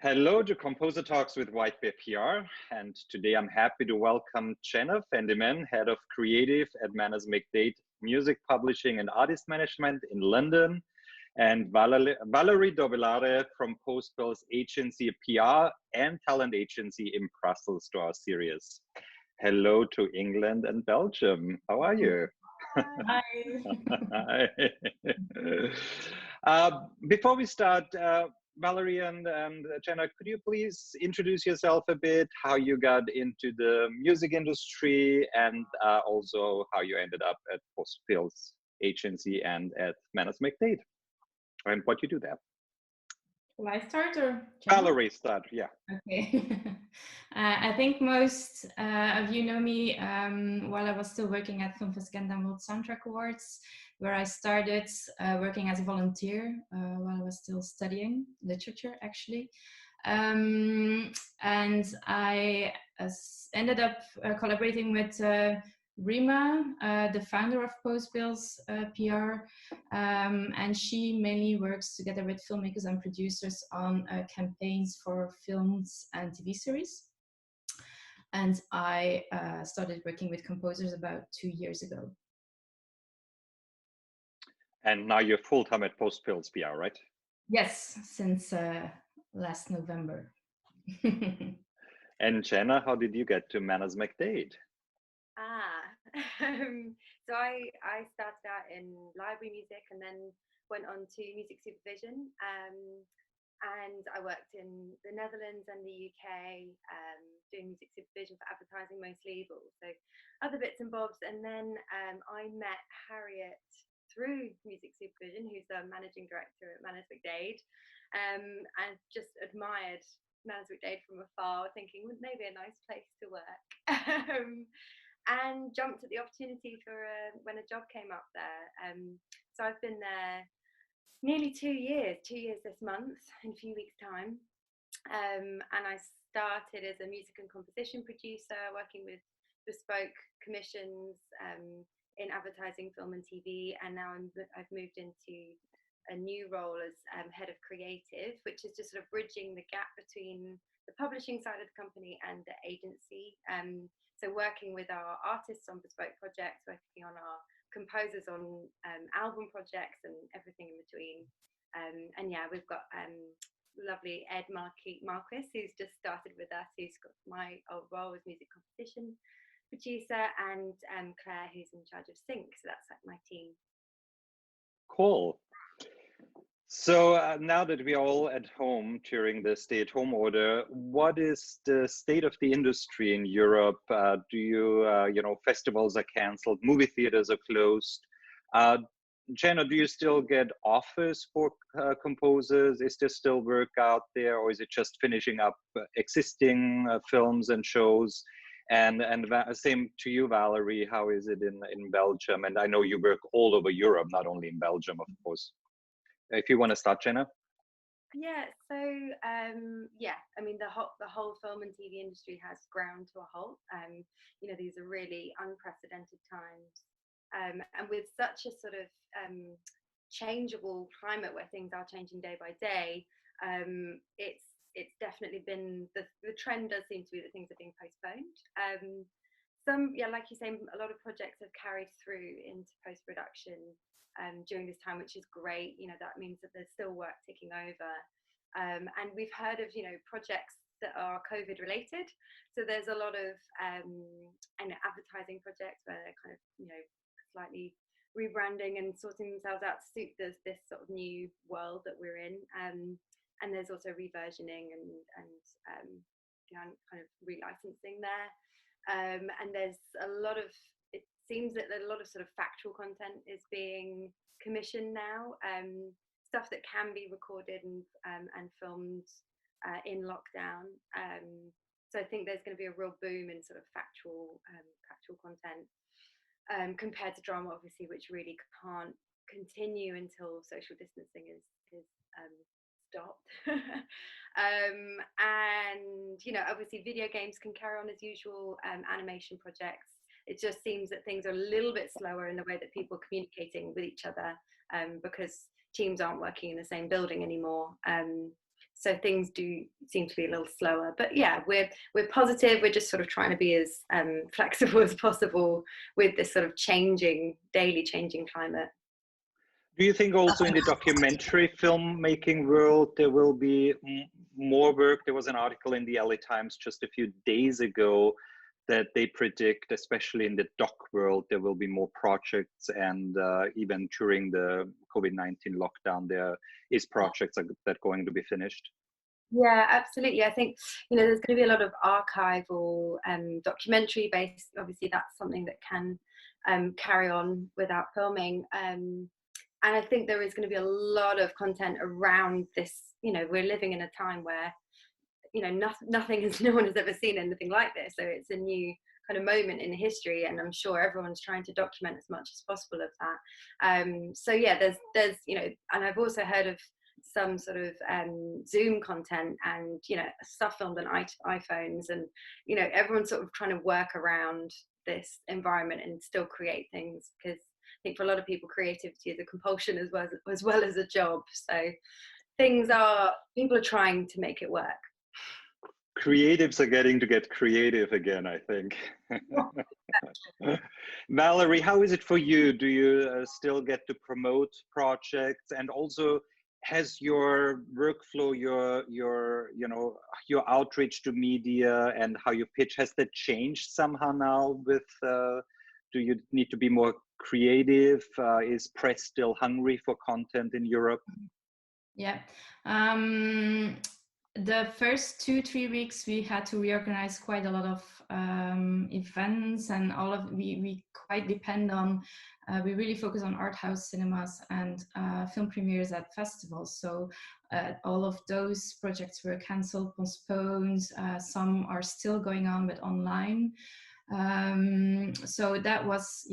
Hello to Composer Talks with White Bear PR, and today I'm happy to welcome Jenna Fentimen, Head of Creative at McDade Music Publishing and Artist Management in London, and Valerie Dobbelaere from Postbill's agency PR and talent agency in Brussels to our series. Hello to England and Belgium. How are you? Hi. Hi. Before we start, Valerie and Jenna, could you please introduce yourself a bit, how you got into the music industry, and also how you ended up at Postbill's agency and at McDade, and what you do there? Will I start or Jenna? Valerie, start, yeah. Okay. I think most of you know me while I was still working at Filmfestival and World Soundtrack Awards, where I started working as a volunteer while I was still studying literature, actually. And I ended up collaborating with Rima, the founder of Postbill's PR, and she mainly works together with filmmakers and producers on campaigns for films and TV series. And I started working with composers about 2 years ago. And now you're full-time at Postbill's PR, right? Yes, since last November. And Jenna, how did you get to McDade? So I started out in library music and then went on to music supervision. And I worked in the Netherlands and the UK doing music supervision for advertising mostly, but also other bits and bobs. And then I met Harriet through music supervision, who's the managing director at McDade, and just admired McDade from afar, thinking, wouldn't they be a nice place to work? And jumped at the opportunity for when a job came up there. So I've been there nearly 2 years this month, in a few weeks' time. And I started as a music and composition producer, working with bespoke commissions in advertising, film and TV. And now I've moved into a new role as head of creative, which is just sort of bridging the gap between the publishing side of the company and the agency. So working with our artists on bespoke projects, working on our composers on album projects and everything in between. And yeah, we've got lovely Ed Marquis, who's just started with us, who's got my old role as music competition producer, and Claire, who's in charge of sync. So that's like my team. Cool. So now that we're all at home during the stay-at-home order, what is the state of the industry in Europe? Do you, festivals are canceled, movie theaters are closed. Jenna, do you still get offers for composers? Is there still work out there, or is it just finishing up existing films and shows? And same to you, Valerie, how is it in Belgium? And I know you work all over Europe, not only in Belgium, of course. If you want to start, Jenna. Yeah, so I mean the whole film and TV industry has ground to a halt. These are really unprecedented times, and with such a sort of changeable climate where things are changing day by day, it's definitely been the trend does seem to be that things are being postponed. Like you say, a lot of projects have carried through into post-production during this time, which is great. That means that there's still work ticking over, and we've heard of projects that are COVID related. So there's a lot of advertising projects where they're kind of slightly rebranding and sorting themselves out to suit this sort of new world that we're in. And there's also reversioning and kind of relicensing there. And there's a lot of, it seems that a lot of sort of factual content is being commissioned now, stuff that can be recorded and filmed in lockdown. So I think there's going to be a real boom in sort of factual content compared to drama, obviously, which really can't continue until social distancing is stopped. And obviously video games can carry on as usual, animation projects. It just seems that things are a little bit slower in the way that people are communicating with each other, because teams aren't working in the same building anymore. So things do seem to be a little slower, but yeah, we're positive. We're just sort of trying to be as flexible as possible with this sort of daily changing climate. Do you think also in the documentary filmmaking world there will be more work? There was an article in the LA Times just a few days ago that they predict, especially in the doc world, there will be more projects, and even during the COVID-19 lockdown, there is projects that are going to be finished. Yeah, absolutely. I think, there's going to be a lot of archival documentary based. Obviously, that's something that can carry on without filming. And I think there is going to be a lot of content around this. We're living in a time where, no one has ever seen anything like this. So it's a new kind of moment in history, and I'm sure everyone's trying to document as much as possible of that. So yeah, there's and I've also heard of some sort of Zoom content and stuff filmed on iPhones, and everyone's sort of trying to work around this environment and still create things, because I think for a lot of people creativity is a compulsion as well as a job. So people are trying to make it work. Creatives are getting to get creative again, I think. Valerie, how is it for you? Do you still get to promote projects? And also, has your workflow, your outreach to media and how you pitch, has that changed somehow now with, do you need to be more creative? Is press still hungry for content in Europe? Yeah. The first 2-3 weeks we had to reorganize quite a lot of events, and we quite depend on, we really focus on art house cinemas and film premieres at festivals. So all of those projects were cancelled, postponed. Some are still going on but online. So that was,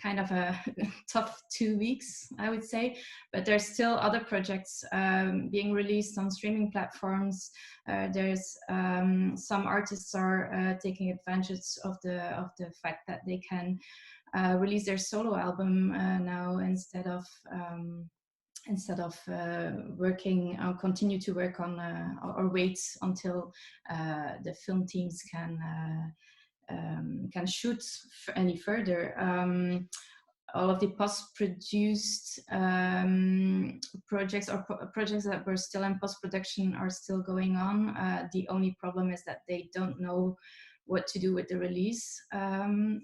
kind of a tough 2 weeks, I would say, but there's still other projects being released on streaming platforms. There's some artists are taking advantage of the fact that they can release their solo album now instead of continue to work on or wait until the film teams can shoot any further. All of the post-produced projects or projects that were still in post-production are still going on. The only problem is that they don't know what to do with the release.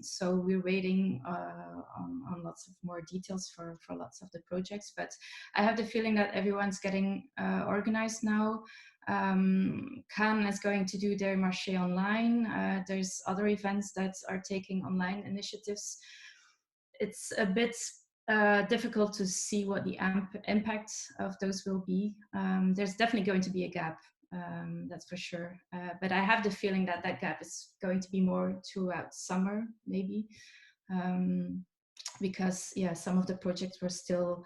So we're waiting on lots of more details for lots of the projects. But I have the feeling that everyone's getting organized now. Cannes is going to do their marché online. There's other events that are taking online initiatives. It's a bit difficult to see what the impact of those will be. There's definitely going to be a gap, that's for sure. But I have the feeling that that gap is going to be more throughout summer, maybe, because some of the projects were still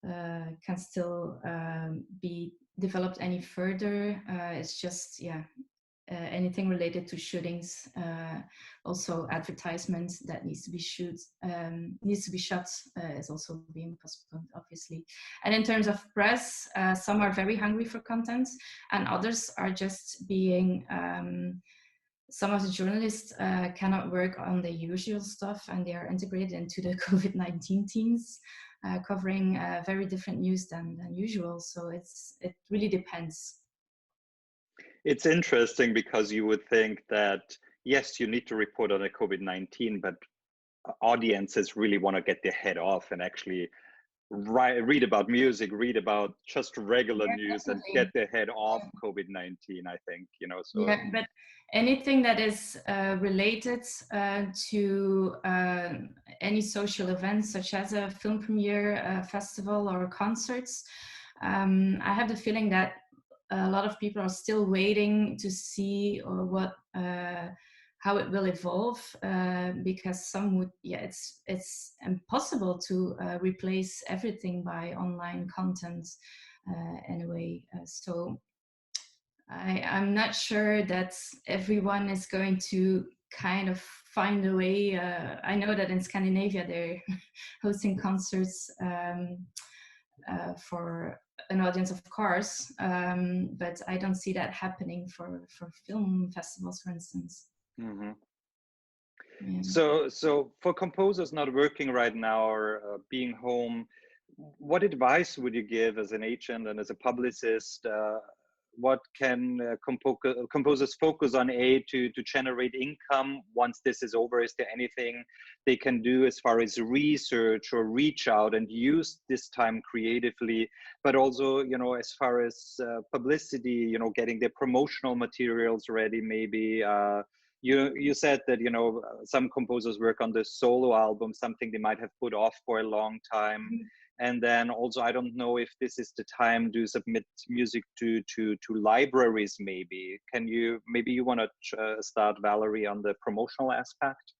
can still be developed any further. It's just anything related to shootings, also advertisements that needs to be shot is also being postponed, obviously. And in terms of press, some are very hungry for content, and others are just being some of the journalists cannot work on the usual stuff, and they are integrated into the COVID-19 teams, covering very different news than usual. So it really depends. It's interesting because you would think that, yes, you need to report on a COVID-19, but audiences really want to get their head off and actually read about music, read about just regular news, and get their head off COVID-19, I think, So. Yeah, but anything that is related to any social events, such as a film premiere, a festival, or concerts, I have the feeling that a lot of people are still waiting to see how it will evolve, because some would, it's impossible to replace everything by online content anyway. So I'm not sure that everyone is going to kind of find a way. I know that in Scandinavia they're hosting concerts for an audience, of course, but I don't see that happening for film festivals, for instance. Mm-hmm. Yeah. So for composers not working right now or being home, what advice would you give as an agent and as a publicist? What can composers focus on to generate income once this is over? Is there anything they can do as far as research or reach out and use this time creatively, but also, you know, as far as publicity, you know, getting their promotional materials ready, maybe. You said that, you know, some composers work on the solo album, something they might have put off for a long time. And then also, I don't know if this is the time to submit music to libraries. Maybe maybe you want to start, Valerie, on the promotional aspect?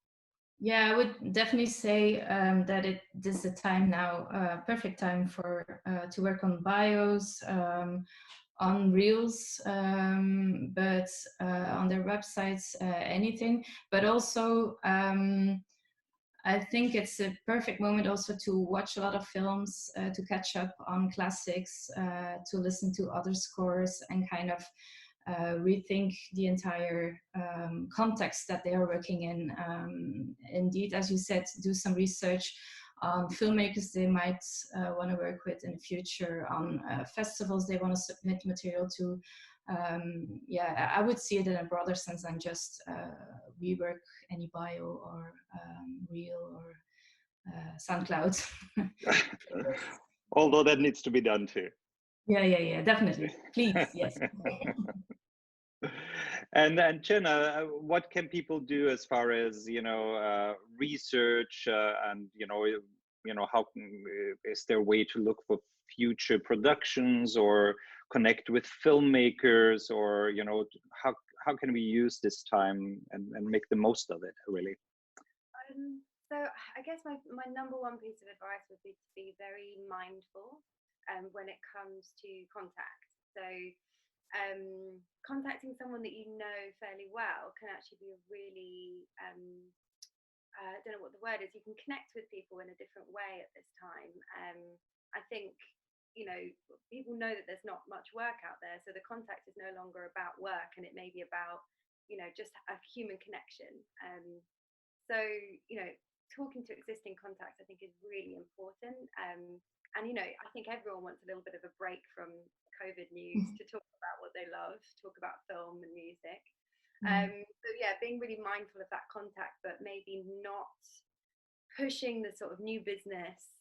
Yeah, I would definitely say that this is a time now, perfect time for to work on bios, on reels, but on their websites, anything. But also, I think it's a perfect moment also to watch a lot of films, to catch up on classics, to listen to other scores, and kind of rethink the entire context that they are working in. Indeed, as you said, do some research on filmmakers they might want to work with in the future, on festivals they want to submit material to. Yeah, I would see it in a broader sense than just rework any bio or reel or SoundCloud. Although that needs to be done too. Yeah, definitely. Please, yes. And Jenna, what can people do as far as, you know, research and, you know, how is there a way to look for future productions or connect with filmmakers, or, you know, how can we use this time and make the most of it, really? So I guess my number one piece of advice would be to be very mindful when it comes to contact. So contacting someone that you know fairly well can actually be a really, I don't know what the word is, you can connect with people in a different way at this time. I think, you know, people know that there's not much work out there, so the contact is no longer about work, and it may be about, you know, just a human connection. So, you know, talking to existing contacts, I think, is really important. And, you know, I think everyone wants a little bit of a break from COVID news to talk about what they love, talk about film and music. So, yeah, being really mindful of that contact, but maybe not pushing the sort of new business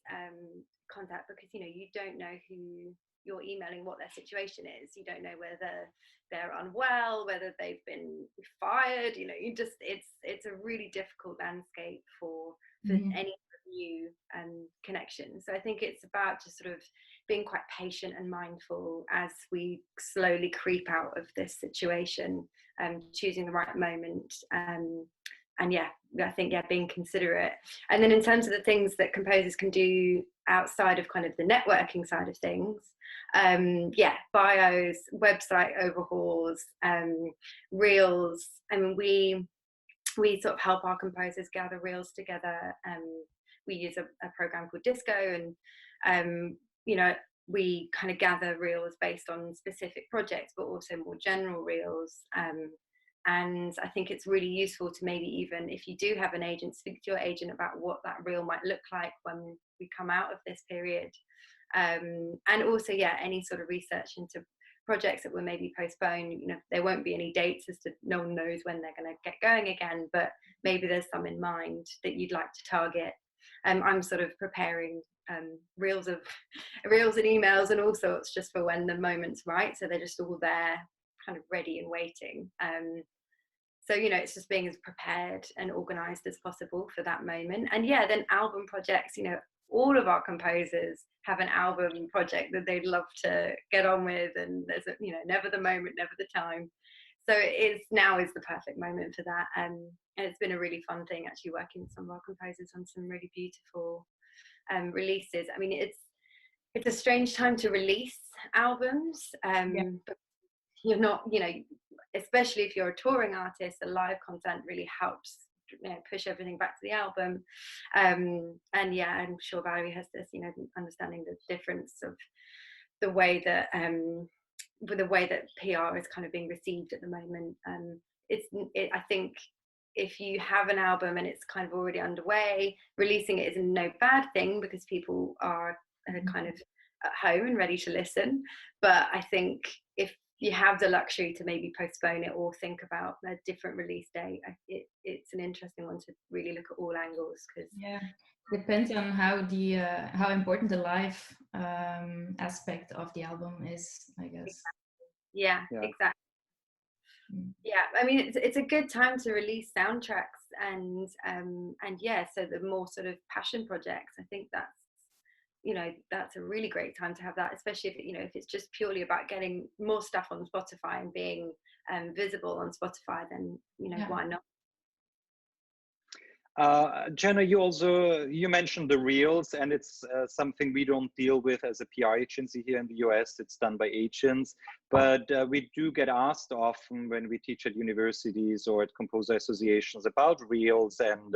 contact, because, you know, you don't know who you're emailing, what their situation is. You don't know whether they're unwell, whether they've been fired. You know, it's a really difficult landscape for any new connection. So I think it's about just sort of being quite patient and mindful as we slowly creep out of this situation, choosing the right moment, and yeah, I think, yeah, being considerate. And then in terms of the things that composers can do outside of kind of the networking side of things, yeah, bios, website overhauls, reels. I mean, we sort of help our composers gather reels together. We use a program called Disco, and you know, we kind of gather reels based on specific projects, but also more general reels. And I think it's really useful to maybe, even if you do have an agent, speak to your agent about what that reel might look like when we come out of this period. And also, yeah, any sort of research into projects that were maybe postponed. You know, there won't be any dates as to, no one knows when they're going to get going again, but maybe there's some in mind that you'd like to target. I'm sort of preparing reels and emails and all sorts, just for when the moment's right. So they're just all there, kind of ready and waiting. So, you know, it's just being as prepared and organized as possible for that moment. And yeah, then album projects, you know, all of our composers have an album project that they'd love to get on with, and there's a, you know, never the moment, never the time. So now is the perfect moment for that. And it's been a really fun thing actually working with some of our composers on some really beautiful releases. I mean, it's a strange time to release albums, but you're not, you know, especially if you're a touring artist, the live content really helps, you know, push everything back to the album. And yeah, I'm sure Valerie has this, you know, understanding the difference of the way that with the way that PR is kind of being received at the moment. I think if you have an album and it's kind of already underway, releasing it is no bad thing because people are kind of at home and ready to listen. But I think if you have the luxury to maybe postpone it or think about a different release date, it's an interesting one to really look at all angles. Because depends on how important the live aspect of the album is, I guess. Yeah, exactly. Yeah, I mean, it's a good time to release soundtracks and so the more sort of passion projects, I think that's a really great time to have that, especially if it's just purely about getting more stuff on Spotify and being visible on Spotify, then why not? Jenna, you mentioned the reels, and it's something we don't deal with as a PR agency here in the US. It's done by agents, but we do get asked often when we teach at universities or at composer associations about reels and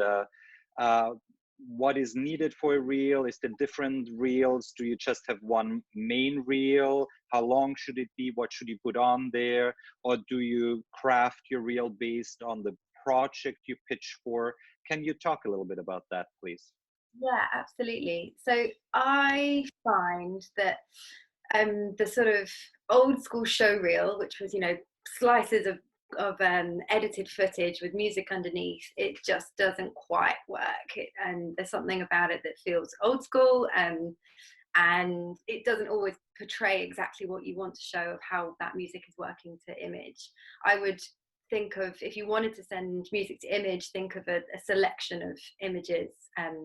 what is needed for a reel. Is there different reels? Do you just have one main reel? How long should it be? What should you put on there? Or do you craft your reel based on the project you pitch for? Can you talk a little bit about that, please? Yeah, absolutely. So I find that the sort of old school show reel, which was, slices of edited footage with music underneath, it just doesn't quite work. And there's something about it that feels old school, and it doesn't always portray exactly what you want to show of how that music is working to image. I would think of, if you wanted to send music to image, think of a selection of images and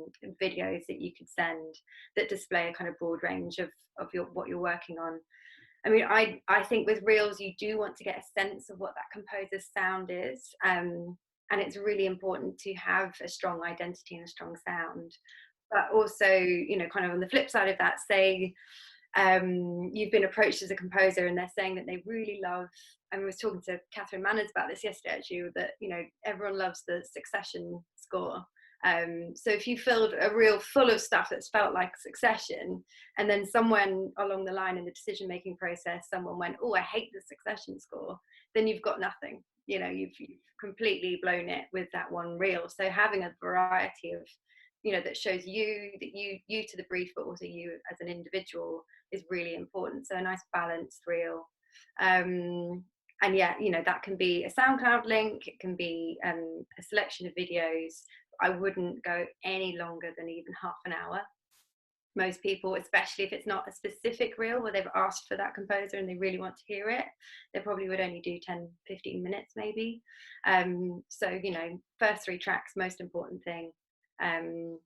videos that you could send that display a kind of broad range of what you're working on. I mean, I think with reels, you do want to get a sense of what that composer's sound is. And it's really important to have a strong identity and a strong sound. But also, kind of on the flip side of that, say, you've been approached as a composer and they're saying that they really love, and I was talking to Catherine Manners about this yesterday actually, that everyone loves the Succession score. So if you filled a reel full of stuff that's felt like Succession, and then someone along the line in the decision making process, someone went, "Oh, I hate the Succession score," then you've got nothing. You've completely blown it with that one reel. So having a variety of that shows you to the brief, but also you as an individual is really important. So a nice balanced reel. And that can be a SoundCloud link, it can be a selection of videos. I wouldn't go any longer than even half an hour. Most people, especially if it's not a specific reel where they've asked for that composer and they really want to hear it, they probably would only do 10-15 minutes maybe. So first 3 tracks, most important thing. And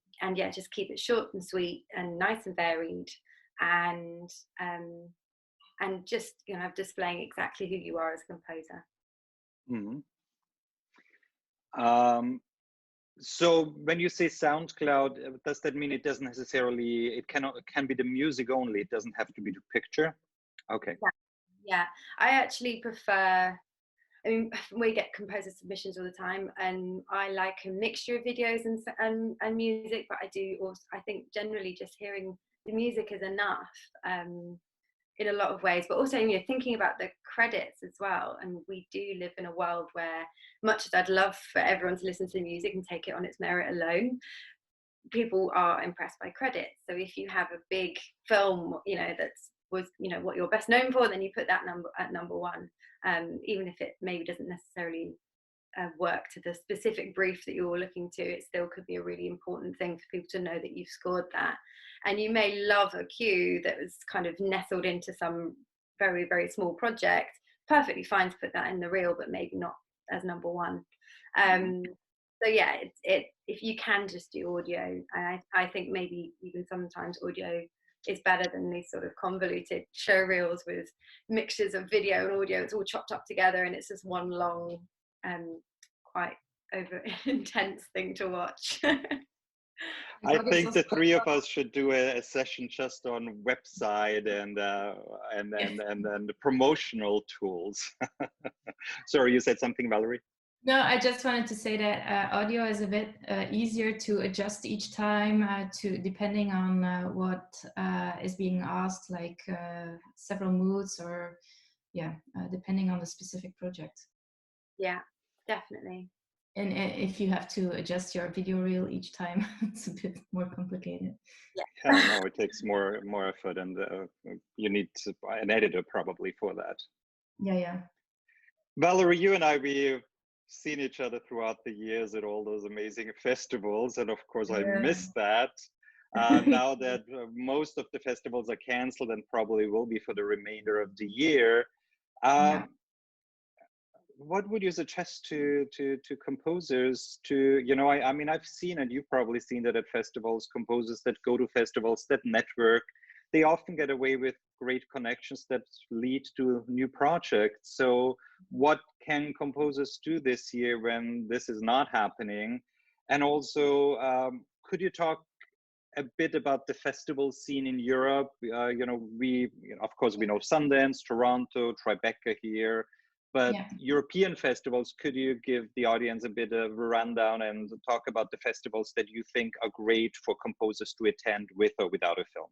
just keep it short and sweet and nice and varied, and just displaying exactly who you are as a composer. Mm-hmm. So when you say SoundCloud, does that mean it doesn't necessarily, it can be the music only, it doesn't have to be the picture? Okay. Yeah, I actually prefer, I mean, we get composer submissions all the time, and I like a mixture of videos and music, but I think generally just hearing the music is enough in a lot of ways, but also thinking about the credits as well. And we do live in a world where, much as I'd love for everyone to listen to the music and take it on its merit alone, people are impressed by credits. So if you have a big film, that's was what you're best known for, then you put that number at number 1, even if it maybe doesn't necessarily work to the specific brief that you're looking to. It still could be a really important thing for people to know that you've scored that. And you may love a cue that was kind of nestled into some very, very small project. Perfectly fine to put that in the reel, but maybe not as number 1. So yeah, if you can just do audio, and I think maybe even sometimes audio is better than these sort of convoluted show reels with mixtures of video and audio. It's all chopped up together and it's just one long, quite over intense thing to watch. I think the 3 of us should do a session just on website and the promotional tools. Sorry, you said something, Valerie? No, I just wanted to say that audio is a bit easier to adjust each time to depending on what is being asked, like several moods or depending on the specific project. Yeah, definitely. And if you have to adjust your video reel each time, it's a bit more complicated. Yeah, no, it takes more effort, and you need an editor probably for that. Yeah. Valerie, you and I, we've seen each other throughout the years at all those amazing festivals, and of course I miss that. Now that most of the festivals are canceled and probably will be for the remainder of the year, what would you suggest to composers to, you know, I mean, I've seen, and you've probably seen that at festivals, composers that go to festivals, that network, they often get away with great connections that lead to new projects. So what can composers do this year when this is not happening? And also, could you talk a bit about the festival scene in Europe? You know, of course, we know Sundance, Toronto, Tribeca here, but European festivals, could you give the audience a bit of a rundown and talk about the festivals that you think are great for composers to attend with or without a film?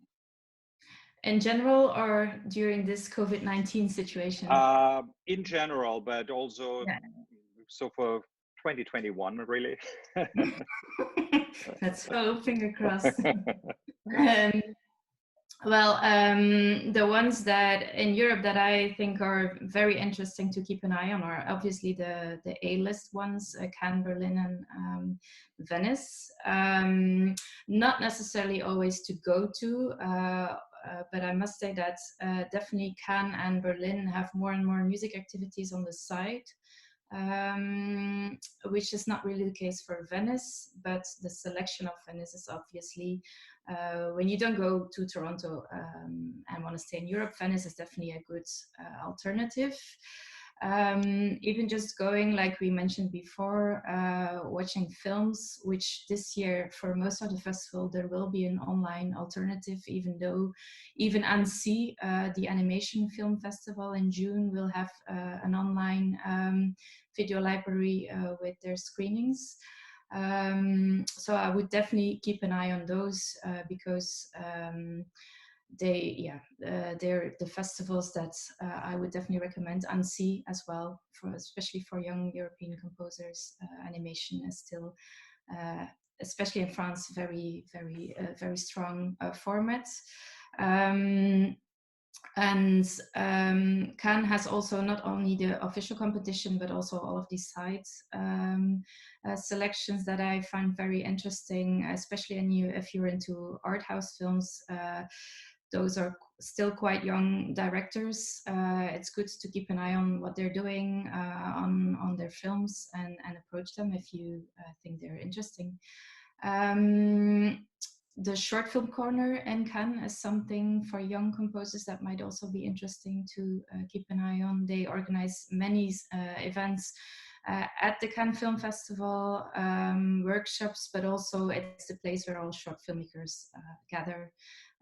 In general, or during this COVID-19 situation? In general, but also, so for 2021, really. Let's hope, finger crossed. Well, the ones that in Europe that I think are very interesting to keep an eye on are obviously the A-list ones, Cannes, Berlin, and Venice. Not necessarily always to go to, but I must say that definitely Cannes and Berlin have more and more music activities on the side. Which is not really the case for Venice, but the selection of Venice is obviously, when you don't go to Toronto and want to stay in Europe, Venice is definitely a good alternative. Even just going, like we mentioned before, watching films, which this year for most of the festival there will be an online alternative, even Annecy, the animation film festival in June, will have an online video library with their screenings. So I would definitely keep an eye on those because they're the festivals that I would definitely recommend. Annecy as well, especially for young European composers. Animation is still, especially in France, very strong format. And Cannes has also not only the official competition, but also all of these side selections that I find very interesting, especially if you're into art house films. Those are still quite young directors. It's good to keep an eye on what they're doing on their films and approach them if you think they're interesting. The short film corner in Cannes is something for young composers that might also be interesting to keep an eye on. They organize many events at the Cannes Film Festival, workshops, but also it's the place where all short filmmakers gather.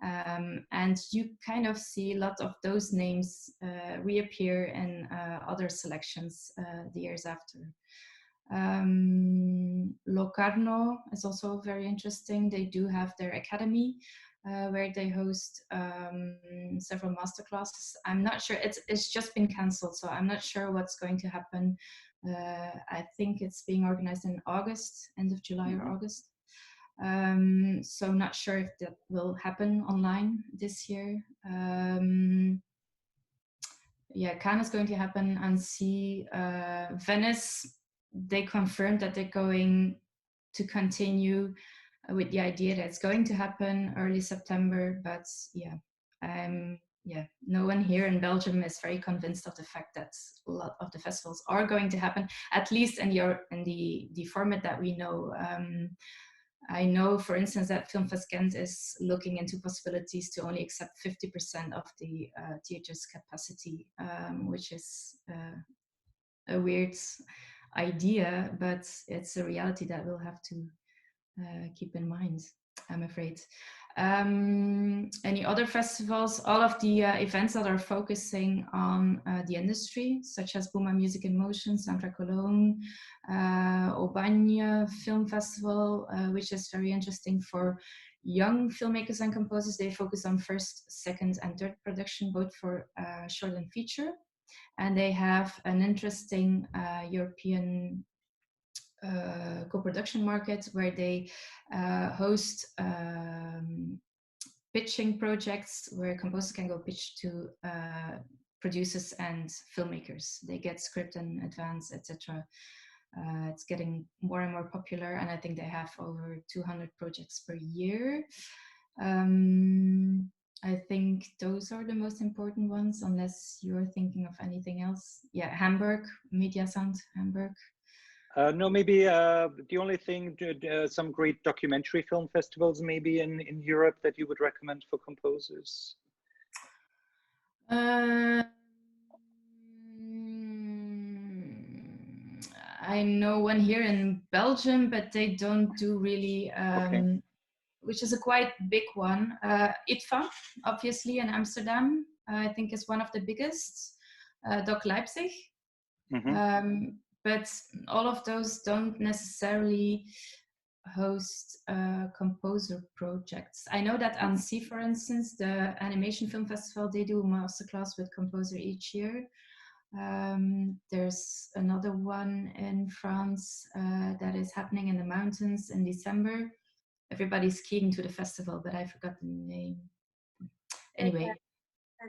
And you kind of see a lot of those names reappear in other selections the years after. Locarno is also very interesting. They do have their academy where they host several masterclasses. I'm not sure, it's just been cancelled, so I'm not sure what's going to happen. I think it's being organized in August, end of July or August. So not sure if that will happen online this year. Cannes is going to happen, and Venice, they confirmed that they're going to continue with the idea that it's going to happen early September, but no one here in Belgium is very convinced of the fact that a lot of the festivals are going to happen, at least in the format that we know. I know, for instance, that Filmfest Ghent is looking into possibilities to only accept 50% of the theatre's capacity, which is a weird idea, but it's a reality that we'll have to keep in mind, I'm afraid. Any other festivals? All of the events that are focusing on the industry, such as Buma Music in Motion, Soundtrack Cologne, Aubagne Film Festival, which is very interesting for young filmmakers and composers. They focus on first, second, and third production, both for short and feature. And they have an interesting European co-production market where they host pitching projects where composers can go pitch to producers and filmmakers. They get script in advance, etc. It's getting more and more popular, and I think they have over 200 projects per year. I think those are the most important ones, unless you're thinking of anything else. Yeah, Hamburg, Media Sound, Hamburg. No, maybe the only thing, some great documentary film festivals maybe in Europe that you would recommend for composers? I know one here in Belgium, but they don't do really, Okay. which is a quite big one. ITFA, obviously, in Amsterdam, I think is one of the biggest. Doc Leipzig. Mm-hmm. But all of those don't necessarily host composer projects. I know that Annecy, for instance, the animation film festival, they do a masterclass with composer each year. There's another one in France that is happening in the mountains in December. Everybody's skiing to the festival, but I forgot the name. Anyway.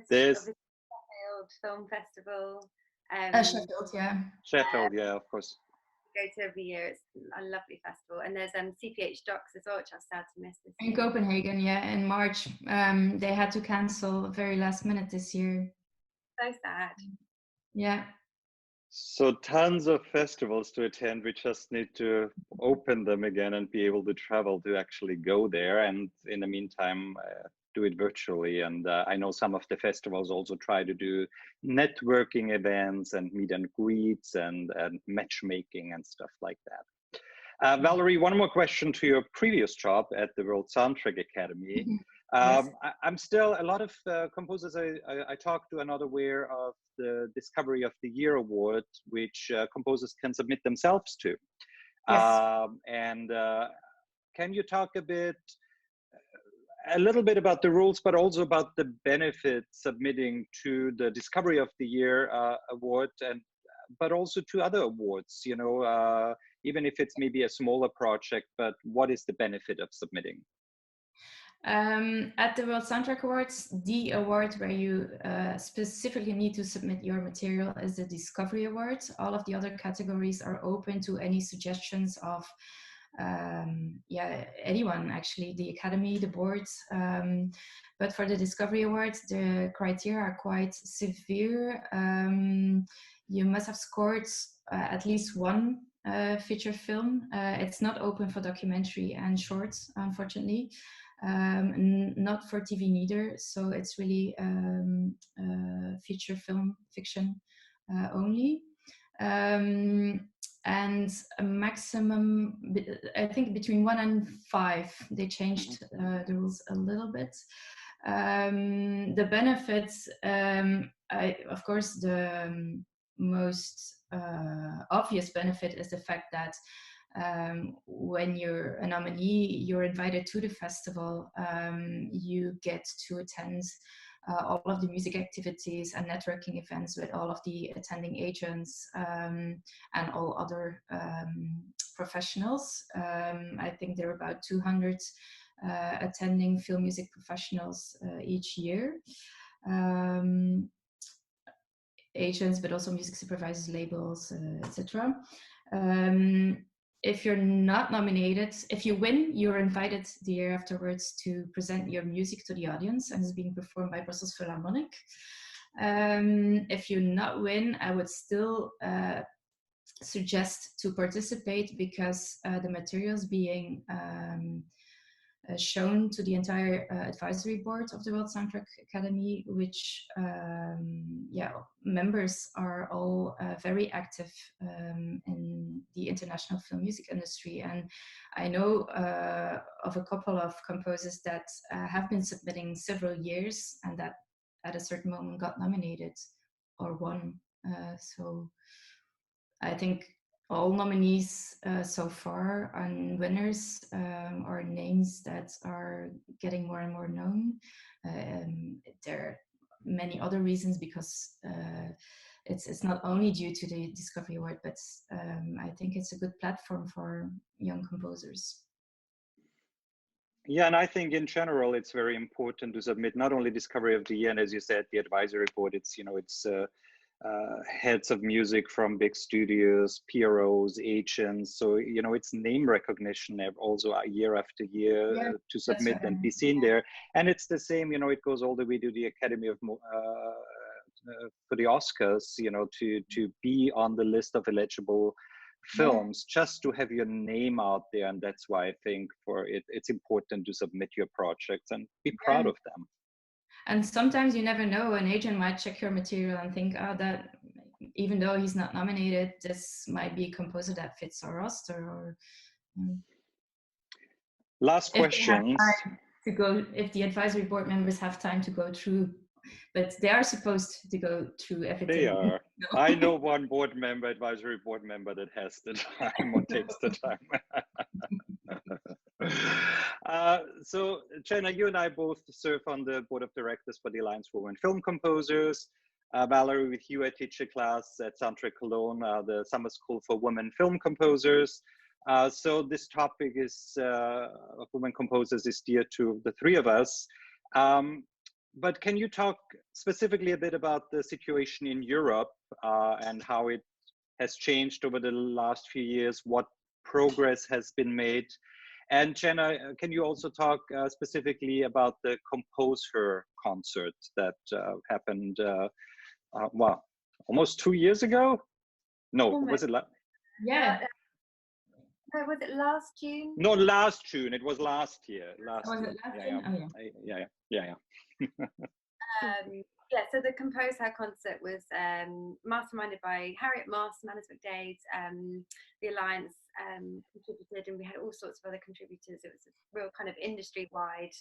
There's Sheffield Film Festival. Sheffield, yeah. Sheffield, yeah, of course. Go to every year. It's a lovely festival, and there's CPH Docs as well, which I'm sad to miss this year. In Copenhagen, yeah, in March. They had to cancel very last minute this year. So sad. Yeah. So tons of festivals to attend. We just need to open them again and be able to travel to actually go there. And in the meantime, do it virtually. And I know some of the festivals also try to do networking events and meet and greets and matchmaking and stuff like that. Valerie, one more question to your previous job at the World Soundtrack Academy. Yes. I'm still, a lot of composers I talk to are not aware of the Discovery of the Year award, which composers can submit themselves to. Yes. Can you talk a little bit about the rules, but also about the benefit submitting to the Discovery of the Year award, but also to other awards, you know, even if it's maybe a smaller project, but what is the benefit of submitting? At the World Soundtrack Awards, the award where you specifically need to submit your material is the Discovery Award. All of the other categories are open to any suggestions of anyone, actually, the Academy, the board. But for the Discovery Award, the criteria are quite severe. You must have scored at least one feature film. It's not open for documentary and shorts, unfortunately. Not for TV neither, so it's really feature film fiction only. And a maximum, I think between 1 and 5, they changed the rules a little bit. The benefits, of course, the most obvious benefit is the fact that when you're a nominee, you're invited to the festival. You get to attend all of the music activities and networking events with all of the attending agents and all other professionals. I think there are about 200 attending film music professionals each year. Agents, but also music supervisors, labels, etc. If you're not nominated, if you win, you're invited the year afterwards to present your music to the audience, and it's being performed by Brussels Philharmonic. If you not win, I would still suggest to participate, because the materials being shown to the entire advisory board of the World Soundtrack Academy, which members are all very active in the international film music industry. And I know of a couple of composers that have been submitting several years and that at a certain moment got nominated or won. So I think all nominees so far and winners are names that are getting more and more known. There are many other reasons, because it's not only due to the Discovery Award, but I think it's a good platform for young composers. Yeah, and I think in general it's very important to submit not only Discovery of the Year, and as you said, the advisory board. It's heads of music from big studios, PROs, agents. So it's name recognition also year after year to submit and be seen there. And it's the same. It goes all the way to the Academy of for the Oscars. To be on the list of eligible films, just to have your name out there. And that's why I think it's important to submit your projects and be proud of them. And sometimes you never know, an agent might check your material and think, oh, that even though he's not nominated, this might be a composer that fits our roster. Or last questions. If the advisory board members have time to go through, but they are supposed to go through everything. They are. I know one advisory board member that has the time or takes the time. So Jenna, you and I both serve on the board of directors for the Alliance for Women Film Composers. Valerie, with you, I teach a class at Soundtrack Cologne, the Summer School for Women Film Composers. So this topic of women composers is dear to the three of us. But can you talk specifically a bit about the situation in Europe and how it has changed over the last few years, what progress has been made? And Jenna, can you also talk specifically about the Compose Her concert that happened, almost 2 years ago? No, was it? Yeah. No, was it last June? No, last June. It was last year. Was it last June? Yeah. So the Compose Her concert was masterminded by Harriet Moss, Manus McDade. The Alliance contributed, and we had all sorts of other contributors. It was a real kind of industry-wide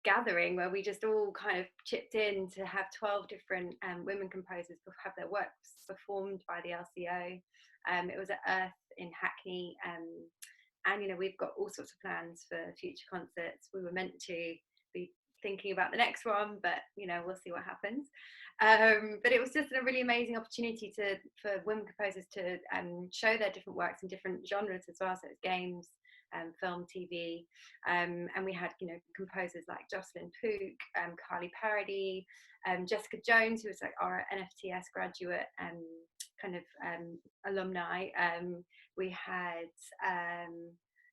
gathering where we just all kind of chipped in to have 12 different women composers have their works performed by the LCO. It was at Earth in Hackney, and we've got all sorts of plans for future concerts. We were meant to be thinking about the next one, but we'll see what happens. But it was just a really amazing opportunity for women composers to show their different works in different genres as well. So it's games, film, TV, and we had composers like Jocelyn Pook, Carly Parody, Jessica Jones, who was like our NFTS graduate kind of alumni. We had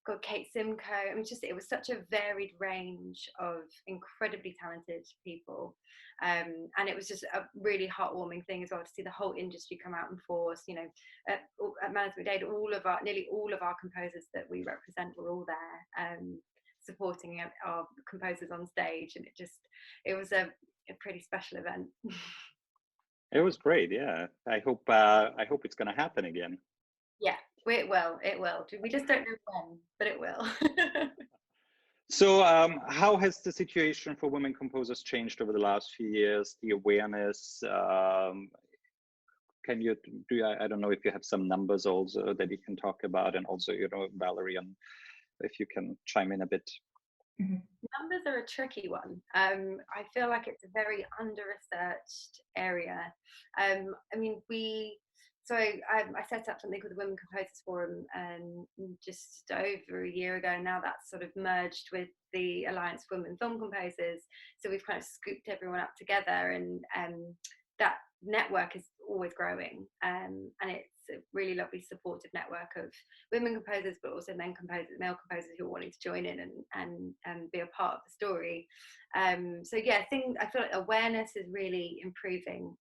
got Kate Simcoe. I mean, it was such a varied range of incredibly talented people, and it was just a really heartwarming thing as well to see the whole industry come out in force. At Manus McDade, nearly all of our composers that we represent were all there, supporting our composers on stage, and it was a pretty special event. It was great. Yeah, I hope it's going to happen again. Yeah, it will. We just don't know when, but it will. So how has the situation for women composers changed over the last few years? The awareness, can you I don't know if you have some numbers also that you can talk about, and also, Valerie, and if you can chime in a bit. Numbers are a tricky one. I feel like it's a very under-researched area. I set up something called the Women Composers Forum just over a year ago. Now that's sort of merged with the Alliance for Women Film Composers. So we've kind of scooped everyone up together, and that network is always growing. And it's a really lovely supportive network of women composers, but also male composers who are wanting to join in and be a part of the story. So yeah, I feel like awareness is really improving.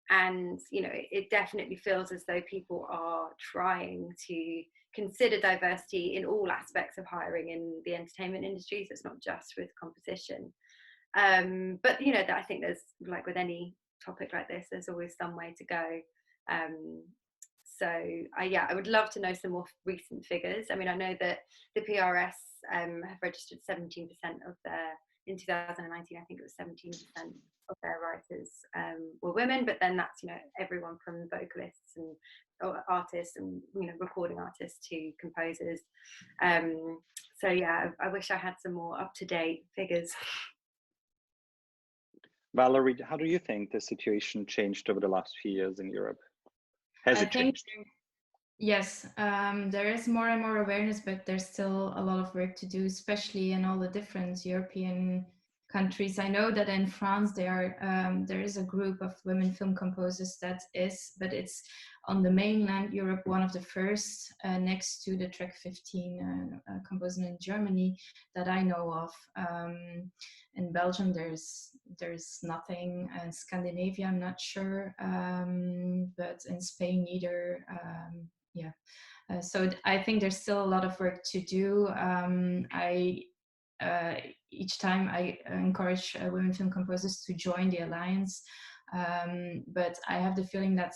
And it definitely feels as though people are trying to consider diversity in all aspects of hiring in the entertainment industry. So it's not just with composition. But I think there's, like with any topic like this, there's always some way to go. So yeah, I would love to know some more recent figures. I mean, I know that the PRS have registered 17% of their, in 2019, I think it was 17% of their writers were women, but then that's, you know, everyone from vocalists and artists and, you know, recording artists to composers. So yeah, I wish I had some more up-to-date figures. Valerie, how do you think the situation changed over the last few years in Europe? Has it changed? Yes, there is more and more awareness, but there's still a lot of work to do, especially in all the different European countries. I know that in France there is a group of women film composers but it's on the mainland Europe, one of the first, next to the Track 15 composer in Germany that I know of. In Belgium there's nothing. In Scandinavia I'm not sure, but in Spain neither. So I think there's still a lot of work to do. Each time I encourage women film composers to join the alliance, but I have the feeling that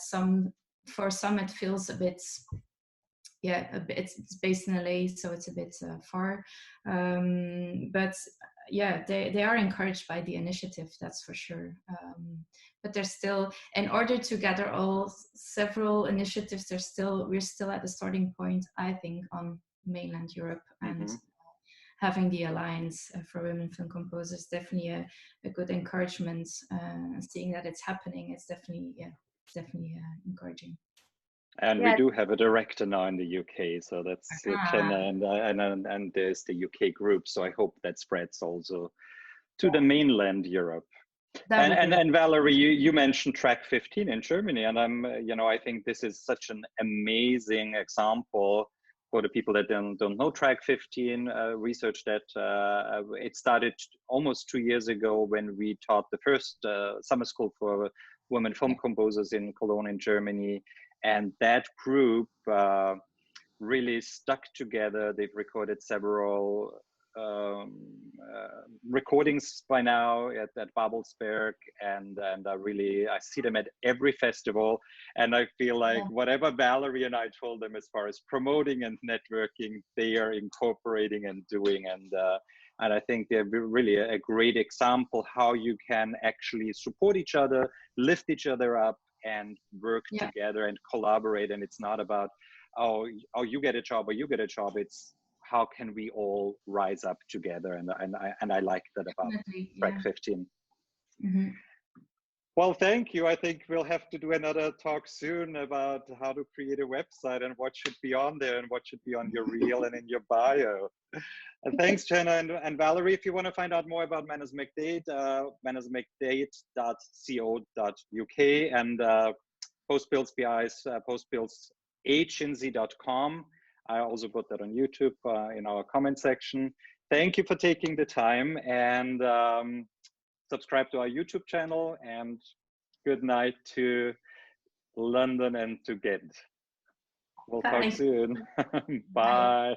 for some it feels a bit, it's based in LA, so it's a bit far, but yeah, they are encouraged by the initiative, that's for sure. But there's still, in order to gather all several initiatives, we're still at the starting point, I think, on mainland Europe. And having the Alliance for Women Film Composers, definitely a good encouragement. Seeing that it's happening, it's definitely encouraging. And we do have a director now in the UK, so that's Jenna, and there's the UK group. So I hope that spreads also to the mainland Europe. And Valerie, you mentioned Track 15 in Germany, and I think this is such an amazing example for the people that don't know Track 15. Research that it started almost 2 years ago when we taught the first summer school for women film composers in Cologne in Germany. And that group really stuck together. They've recorded several recordings by now at Babelsberg, and I see them at every festival, and I feel like whatever Valerie and I told them as far as promoting and networking, they are incorporating and doing, and I think they're really a great example how you can actually support each other, lift each other up, and work together and collaborate. And it's not about oh you get a job or you get a job. It's how can we all rise up together, and I like that about Track 15. Well, thank you. I think we'll have to do another talk soon about how to create a website and what should be on there and what should be on your reel and in your bio. And thanks, Jenna and Valerie. If you want to find out more about Manners McDade, mannersmcdade.co.uk, and Postbills BI's postbillsagency.com. I also put that on YouTube in our comment section. Thank you for taking the time, and subscribe to our YouTube channel, and good night to London and to Ghent. We'll talk soon. Bye.